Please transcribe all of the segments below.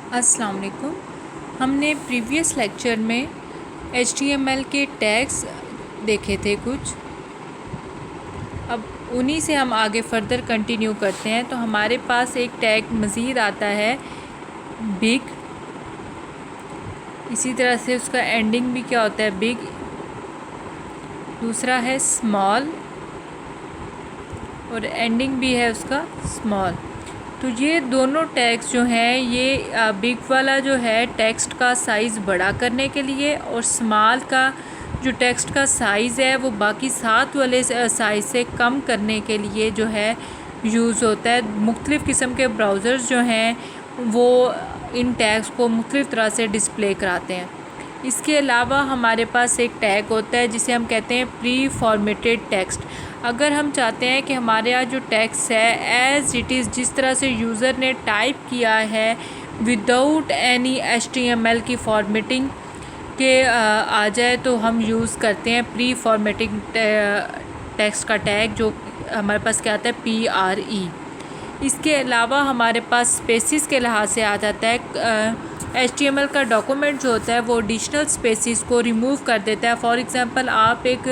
अस्सलाम वालेकुम। हमने प्रीवियस लेक्चर में HTML के टैग्स देखे थे कुछ। अब उन्हीं से हम आगे फर्दर कंटिन्यू करते हैं। तो हमारे पास एक टैग मज़ीद आता है बिग। इसी तरह से उसका एंडिंग भी क्या होता है, बिग। दूसरा है स्मॉल और एंडिंग भी है उसका स्मॉल। तो ये दोनों टैग्स जो हैं ये बिग वाला जो है टेक्स्ट का साइज़ बड़ा करने के लिए, और स्मॉल का जो टेक्स्ट का साइज़ है वो बाकी 7 वाले साइज़ से कम करने के लिए जो है यूज़ होता है। मुख्तलिफ़ किस्म के ब्राउज़र्स जो हैं वो इन टैग्स को मुख्तलिफ़ तरह से डिस्प्ले कराते हैं। इसके अलावा हमारे पास एक टैग होता है जिसे हम कहते हैं प्री फॉर्मेटेड टेक्स्ट। अगर हम चाहते हैं कि हमारे यहाँ जो टेक्स्ट है एज़ इट इज़ जिस तरह से यूज़र ने टाइप किया है विदाउट एनी HTML की फॉर्मेटिंग के आ जाए, तो हम यूज़ करते हैं प्री फॉर्मेटिंग टेक्स्ट का टैग, जो हमारे पास क्या आता है PRE। इसके अलावा हमारे पास स्पेसिस के लिहाज से आ जाता है। HTML का डॉक्यूमेंट जो होता है वो एडिशनल स्पेसिस को रिमूव कर देता है। फॉर एग्ज़ाम्पल आप एक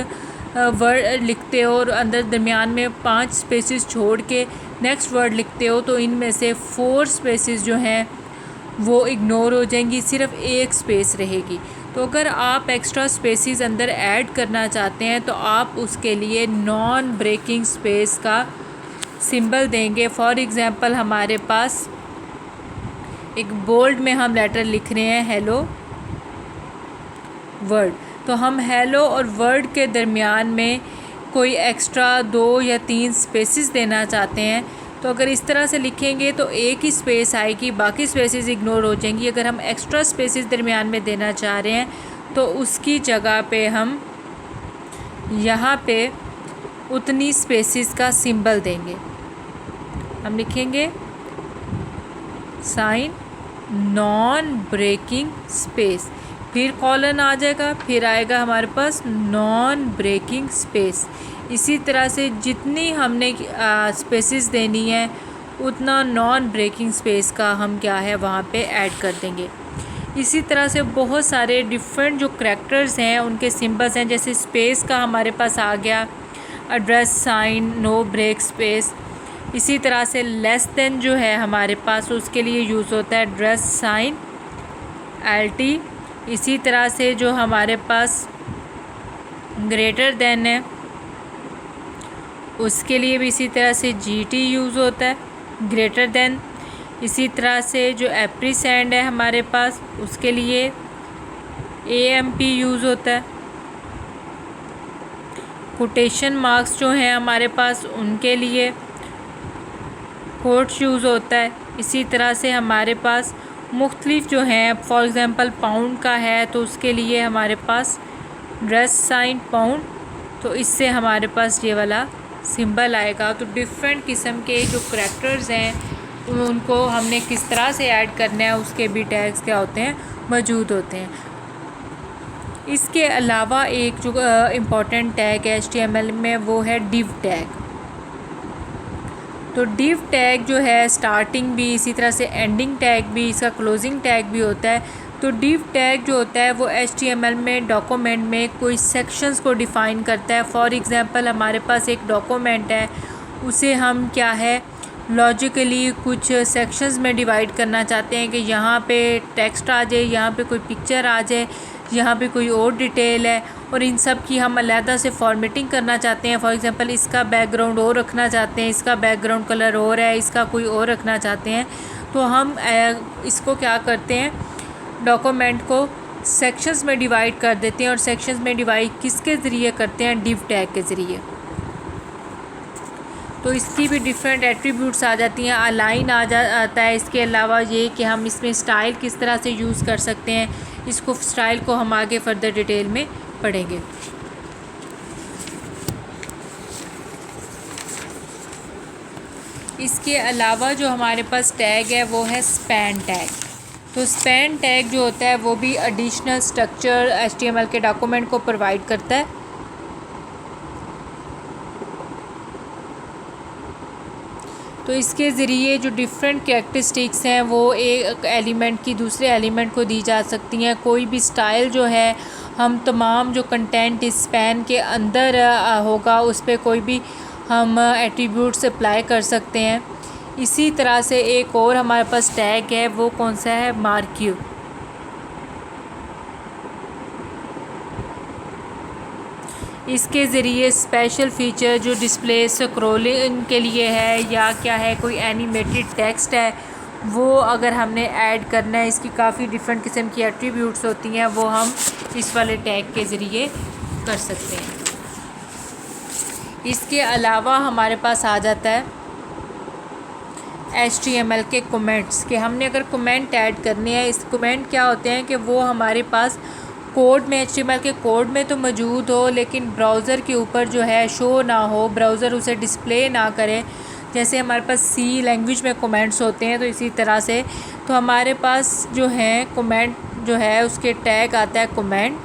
वर्ड लिखते हो और अंदर दरमियान में 5 स्पेसिस छोड़ के नेक्स्ट वर्ड लिखते हो, तो इनमें से 4 स्पेसिस जो हैं वो इग्नोर हो जाएंगी, सिर्फ एक स्पेस रहेगी। तो अगर आप एक्स्ट्रा स्पेसिस अंदर ऐड करना चाहते हैं तो आप उसके लिए नॉन ब्रेकिंग स्पेस का सिंबल देंगे। फॉर एग्ज़ाम्पल हमारे पास एक बोल्ड में हम लेटर लिख रहे हैं हेलो वर्ड, तो हम हेलो और वर्ड के दरमियान में कोई एक्स्ट्रा 2 या 3 स्पेसिस देना चाहते हैं, तो अगर इस तरह से लिखेंगे तो एक ही स्पेस आएगी, बाकी स्पेसिस इग्नोर हो जाएंगी। अगर हम एक्स्ट्रा स्पेसिस दरमियान में देना चाह रहे हैं तो उसकी जगह पे हम यहाँ पे उतनी स्पेसिस का सिंबल देंगे। हम लिखेंगे साइन नॉन ब्रेकिंग स्पेस, फिर कॉलन आ जाएगा, फिर आएगा हमारे पास नॉन ब्रेकिंग स्पेस। इसी तरह से जितनी हमने स्पेसिस देनी है उतना नॉन ब्रेकिंग स्पेस का हम क्या है वहाँ पे ऐड कर देंगे। इसी तरह से बहुत सारे डिफरेंट जो करैक्टर्स हैं उनके सिंबल्स हैं, जैसे स्पेस का हमारे पास आ गया address sign no break space. इसी तरह से लेस देन जो है हमारे पास उसके लिए यूज़ होता है एड्रेस साइन LT। इसी तरह से जो हमारे पास ग्रेटर देन है उसके लिए भी इसी तरह से GT यूज़ होता है, ग्रेटर देन। इसी तरह से जो एप्रीसेंड है हमारे पास उसके लिए AMP यूज़ होता है। कोटेशन मार्क्स जो हैं हमारे पास उनके लिए कोट्स यूज़ होता है। इसी तरह से हमारे पास मुख्तलिफ जो हैं, फॉर एग्ज़ाम्पल पाउंड का है तो उसके लिए हमारे पास ड्रेस साइन पाउंड, तो इससे हमारे पास ये वाला सिंबल आएगा। तो डिफरेंट किस्म के जो करैक्टर्स हैं उनको हमने किस तरह से ऐड करना है उसके भी टैग्स क्या होते हैं मौजूद होते हैं। इसके अलावा एक जो इम्पॉर्टेंट टैग है HTML में वो है div टैग। तो div टैग जो है स्टार्टिंग भी, इसी तरह से एंडिंग टैग भी, इसका क्लोजिंग टैग भी होता है। तो div टैग जो होता है वो HTML में डॉक्यूमेंट में कोई सेक्शंस को डिफ़ाइन करता है। फॉर एग्ज़ाम्पल हमारे पास एक डॉक्यूमेंट है, उसे हम क्या है लॉजिकली कुछ सेक्शंस में डिवाइड करना चाहते हैं कि यहाँ पे टेक्स्ट आ जाए, यहाँ पे कोई पिक्चर आ जाए, यहाँ पे कोई और डिटेल है, और इन सब की हम अलहदा से फॉर्मेटिंग करना चाहते हैं। फॉर एग्ज़ाम्पल इसका बैकग्राउंड और रखना चाहते हैं, इसका बैकग्राउंड कलर और है, इसका कोई और रखना चाहते हैं, तो हम इसको क्या करते हैं डॉक्यूमेंट को सेक्शंस में डिवाइड कर देते हैं। और सेक्शंस में डिवाइड किसके ज़रिए करते हैं, div टैग के ज़रिए। तो इसकी भी डिफरेंट एट्रीब्यूट्स आ जाती हैं, अलाइन आता है। इसके अलावा ये कि हम इसमें स्टाइल किस तरह से यूज़ कर सकते हैं, इसको स्टाइल को हम आगे फर्दर डिटेल में पढ़ेंगे। इसके अलावा जो हमारे पास टैग है वो है स्पैन टैग। तो स्पैन टैग जो होता है वो भी एडिशनल स्ट्रक्चर HTML के डॉक्यूमेंट को प्रोवाइड करता है। तो इसके ज़रिए जो डिफरेंट कैरेक्टरिस्टिक्स हैं वो एक एलिमेंट की दूसरे एलिमेंट को दी जा सकती हैं। कोई भी स्टाइल जो है हम तमाम जो कंटेंट इस स्पैन के अंदर होगा उस पर कोई भी हम एट्रीब्यूट्स अप्लाई कर सकते हैं। इसी तरह से एक और हमारे पास टैग है, वो कौन सा है, मार्क्यू। इसके ज़रिए स्पेशल फ़ीचर जो डिस्प्ले स्क्रॉलिंग के लिए है या क्या है, कोई एनिमेटेड टेक्स्ट है, वो अगर हमने ऐड करना है, इसकी काफ़ी डिफरेंट किस्म की एट्रीब्यूट्स होती हैं, वो हम इस वाले टैग के ज़रिए कर सकते हैं। इसके अलावा हमारे पास आ जाता है HTML के कमेंट्स के। हमने अगर कमेंट ऐड करने हैं, इस कमेंट क्या होते हैं कि वो हमारे पास कोड में HTML के कोड में तो मौजूद हो लेकिन ब्राउज़र के ऊपर जो है शो ना हो, ब्राउज़र उसे डिस्प्ले ना करे। जैसे हमारे पास C लैंग्वेज में कमेंट्स होते हैं, तो इसी तरह से तो हमारे पास जो है कमेंट जो है उसके टैग आता है कमेंट।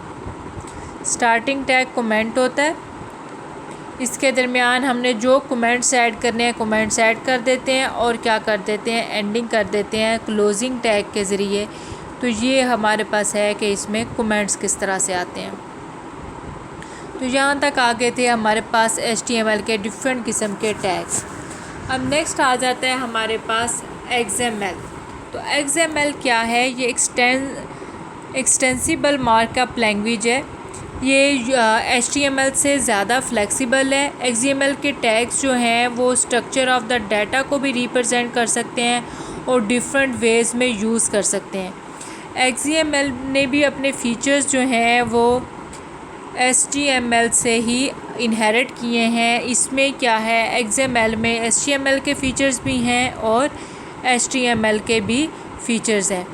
स्टार्टिंग टैग कमेंट होता है, इसके दरमियान हमने जो कमेंट्स ऐड करने हैं कमेंट्स ऐड कर देते हैं और क्या कर देते हैं, एंडिंग कर देते हैं क्लोजिंग टैग के ज़रिए। तो ये हमारे पास है कि इसमें कमेंट्स किस तरह से आते हैं। तो यहाँ तक आ गए थे हमारे पास HTML के डिफरेंट किस्म के टैग्स। अब नेक्स्ट आ जाता है हमारे पास XML। तो XML क्या है, ये एक्सटेंसिबल मार्कअप लैंग्वेज है। ये HTML से ज़्यादा फ्लेक्सिबल है। XML के टैग्स जो हैं वो स्ट्रक्चर ऑफ द डाटा को भी रिप्रेजेंट कर सकते हैं और डिफरेंट वेज़ में यूज़ कर सकते हैं। XML ने भी अपने फ़ीचर्स जो हैं वो HTML से ही इनहेरिट किए हैं। इसमें क्या है, XML में HTML के फ़ीचर्स भी हैं और HTML के भी फ़ीचर्स हैं।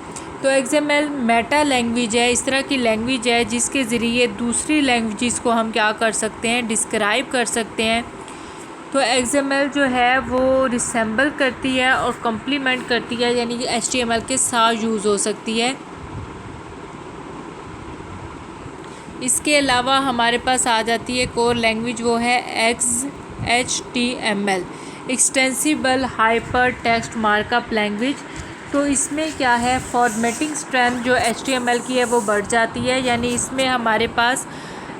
तो XML मेटा लैंग्वेज है, इस तरह की लैंग्वेज है जिसके ज़रिए दूसरी लैंग्वेजेस को हम क्या कर सकते हैं, डिस्क्राइब कर सकते हैं। तो XML जो है वो रिसेंबल करती है और कम्प्लीमेंट करती है, यानी कि HTML के साथ यूज़ हो सकती है। इसके अलावा हमारे पास आ जाती है एक और लैंग्वेज, वो है XHTML, extensible hyper text markup language. तो इसमें क्या है, फॉर्मेटिंग स्ट्रेंथ जो HTML की है वो बढ़ जाती है, यानी इसमें हमारे पास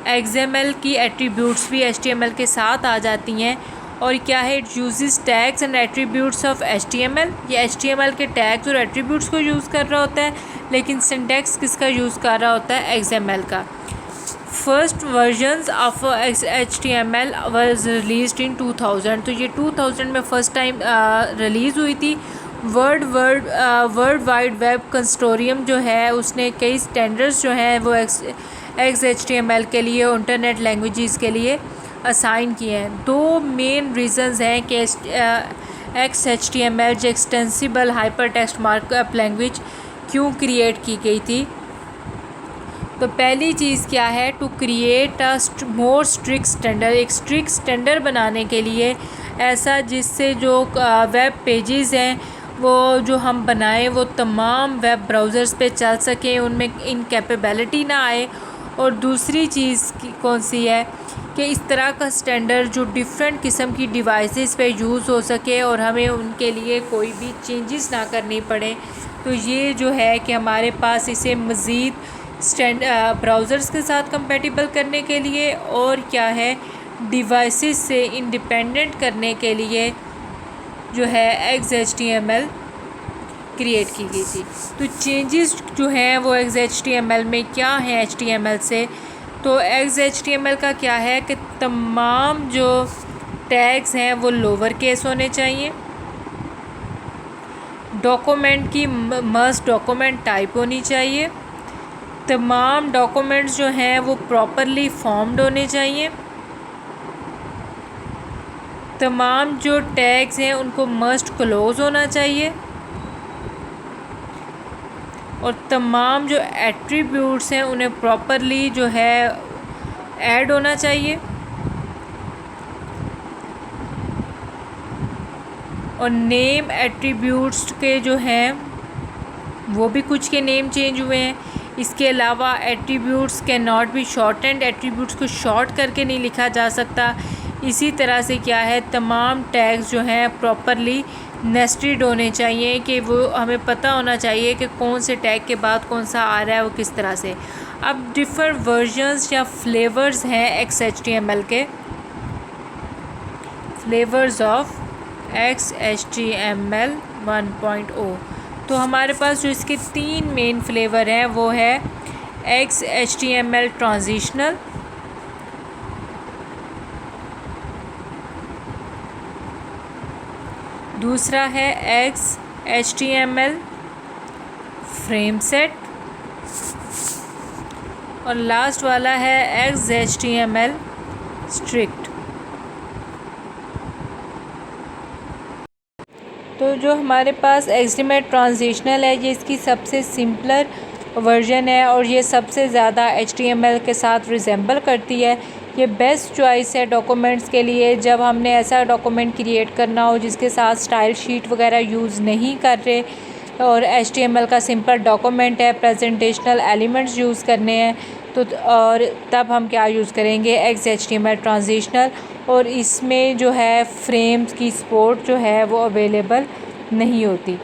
XML की एट्रीब्यूट्स भी HTML के साथ आ जाती हैं। और क्या है, it uses tags and attributes of HTML। ये HTML के टैग्स और एट्रीब्यूट्स को यूज़ कर रहा होता है, लेकिन सिंटैक्स किसका यूज़ कर रहा होता है, XML का। First versions of HTML was released in 2000। तो ये 2000 में फ़र्स्ट टाइम रिलीज़ हुई थी। वर्ल्ड वाइड वेब कंसोर्टियम जो है उसने कई स्टैंडर्ड्स जो हैं वो XHTML के लिए और इंटरनेट लैंग्वेजेस के लिए असाइन किए हैं। दो मेन रीज़न्स हैं कि XHTML जो extensible hyper text markup language क्यों क्रिएट की गई थी। तो पहली चीज़ क्या है, to create a more strict standard, एक स्ट्रिक्ट स्टैंडर्ड बनाने के लिए, ऐसा जिससे जो वेब पेजेस हैं वो जो हम बनाएं वो तमाम वेब ब्राउज़र्स पे चल सकें, उनमें इनकैपेबिलिटी ना आए। और दूसरी चीज़ कौन सी है कि इस तरह का स्टैंडर्ड जो डिफरेंट किस्म की डिवाइसेस पे यूज़ हो सके और हमें उनके लिए कोई भी चेंजेस ना करनी पड़े। तो ये जो है कि हमारे पास इसे मज़ीद ब्राउज़र्स के साथ कंपैटिबल करने के लिए और क्या है, डिवाइसेस से इंडिपेंडेंट करने के लिए जो है XHTML क्रिएट की गई थी। तो चेंजेस जो हैं वो XHTML में क्या हैं HTML से, तो XHTML का क्या है कि तमाम जो टैग्स हैं वो लोअर केस होने चाहिए। डॉक्यूमेंट की मस्ट डॉक्यूमेंट टाइप होनी चाहिए। तमाम डॉक्यूमेंट्स जो हैं वो प्रॉपरली फॉर्म्ड होने चाहिए। तमाम जो टैग्स हैं उनको मस्ट क्लोज होना चाहिए। और तमाम जो एट्रीब्यूट्स हैं उन्हें प्रॉपरली जो है ऐड होना चाहिए। और नेम एट्रीब्यूट्स के जो हैं वो भी कुछ के नेम चेंज हुए हैं। इसके अलावा attributes can not be shortened, attributes को शॉर्ट करके नहीं लिखा जा सकता। इसी तरह से क्या है, तमाम टैग्स जो हैं प्रॉपरली नेस्टेड होने चाहिए कि वो हमें पता होना चाहिए कि कौन से टैग के बाद कौन सा आ रहा है वो किस तरह से। अब डिफरेंट वर्जन्स या फ्लेवर्स हैं XHTML के, फ्लेवर्स ऑफ XHTML 1.0। तो हमारे पास जो इसके 3 मेन फ्लेवर हैं वो है XHTML ट्रांजिशनल, दूसरा है XHTML फ्रेम सेट और लास्ट वाला है XHTML स्ट्रिक्ट। तो जो हमारे पास XHTML ट्रांजिशनल है ये इसकी सबसे सिंपलर वर्जन है और ये सबसे ज़्यादा HTML के साथ रिजेंबल करती है। ये बेस्ट चॉइस है डॉक्यूमेंट्स के लिए जब हमने ऐसा डॉक्यूमेंट क्रिएट करना हो जिसके साथ स्टाइल शीट वगैरह यूज़ नहीं कर रहे और HTML का सिंपल डॉक्यूमेंट है, प्रेजेंटेशनल एलिमेंट्स यूज़ करने हैं तो और तब हम क्या यूज़ करेंगे XHTML ट्रांजिशनल। और इसमें जो है फ्रेम्स की सपोर्ट जो है वो अवेलेबल नहीं होती।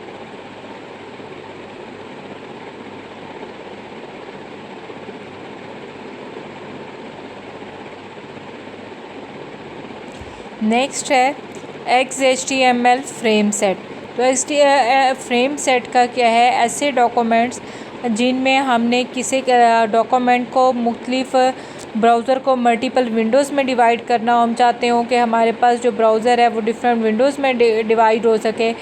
नेक्स्ट है XHTML फ्रेम सेट। तो फ्रेम सेट का क्या है, ऐसे डॉक्यूमेंट्स जिनमें हमने किसी डॉक्यूमेंट को मुख्तलिफ ब्राउज़र को मल्टीपल विंडोज़ में डिवाइड करना, हम चाहते हो कि हमारे पास जो ब्राउज़र है वो डिफरेंट विंडोज़ में डिवाइड हो सके,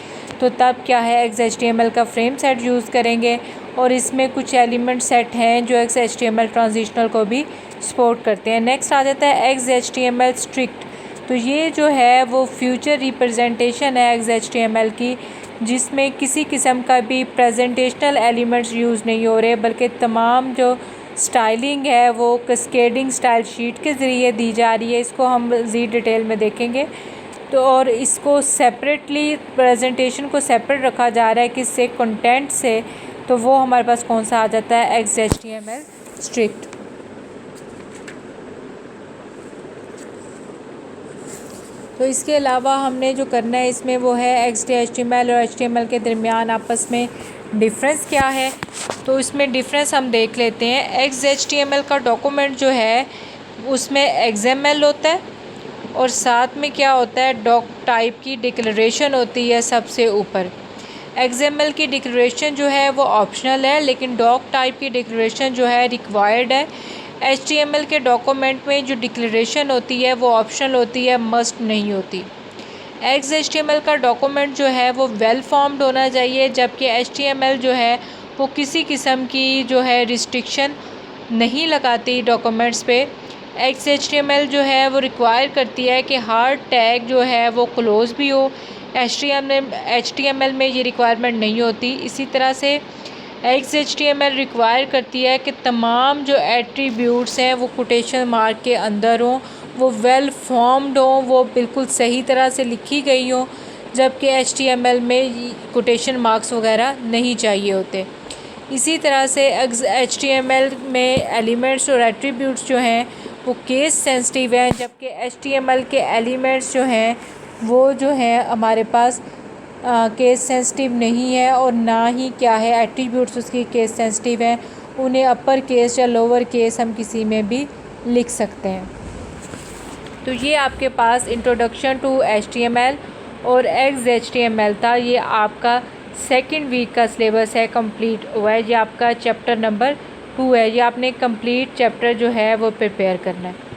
तो तब क्या है XHTML का फ्रेम सेट यूज़ करेंगे। और इसमें कुछ एलिमेंट सेट हैं जो XHTML ट्रांजिशनल को भी सपोर्ट करते हैं। नेक्स्ट आ जाता है XHTML स्ट्रिक्ट। तो ये जो है वो फ्यूचर रिप्रेजेंटेशन है XHTML की, जिसमें किसी किस्म का भी प्रेजेंटेशनल एलिमेंट्स यूज़ नहीं हो रहे बल्कि तमाम जो स्टाइलिंग है वो कैस्केडिंग स्टाइल शीट के ज़रिए दी जा रही है। इसको हम मज़ीद डिटेल में देखेंगे। तो और इसको सेपरेटली प्रेजेंटेशन को सेपरेट रखा जा रहा है किससे, कंटेंट से। तो वो हमारे पास कौन सा आ जाता है, XHTML स्ट्रिक्ट। तो इसके अलावा हमने जो करना है इसमें वो है HTML और HTML के दरमियान आपस में डिफरेंस क्या है। तो इसमें डिफरेंस हम देख लेते हैं। XHTML का डॉक्यूमेंट जो है उसमें XML होता है और साथ में क्या होता है, डॉक टाइप की डिक्लेरेशन होती है सबसे ऊपर। XML की डिक्लेरेशन जो है वो ऑप्शनल है लेकिन डॉक टाइप की डिक्लेरेशन जो है रिक्वायर्ड है। HTML के डॉक्यूमेंट में जो डिक्लेरेशन होती है वो ऑप्शनल होती है, मस्ट नहीं होती। XHTML का डॉक्यूमेंट जो है वो वेल फॉर्म्ड होना चाहिए, जबकि HTML जो है वो किसी किस्म की जो है रिस्ट्रिक्शन नहीं लगाती डॉक्यूमेंट्स पे। XHTML जो है वो रिक्वायर करती है कि हर टैग जो है वो क्लोज़ भी हो। HTML में ये रिक्वायरमेंट नहीं होती। इसी तरह से XHTML रिक्वायर करती है कि तमाम जो एट्रीब्यूट्स हैं वो कोटेशन मार्क के अंदर हों, वो वेल फॉर्म्ड हों, वो बिल्कुल सही तरह से लिखी गई हों, जबकि HTML में कोटेशन मार्क्स वगैरह नहीं चाहिए होते। इसी तरह से HTML में एलिमेंट्स और एट्रीब्यूट्स जो हैं वो केस सेंसिटिव हैं, जबकि HTML के एलिमेंट्स जो हैं वो जो हैं हमारे पास केस सेंसिटिव नहीं है और ना ही क्या है एट्रीब्यूट्स उसकी केस सेंसिटिव हैं। उन्हें अपर केस या लोअर केस हम किसी में भी लिख सकते हैं। तो ये आपके पास इंट्रोडक्शन टू HTML और XHTML था। ये आपका सेकंड वीक का सिलेबस है, कंप्लीट हुआ है। ये आपका चैप्टर नंबर 2 है। ये आपने कंप्लीट चैप्टर जो है वो प्रिपेयर करना है।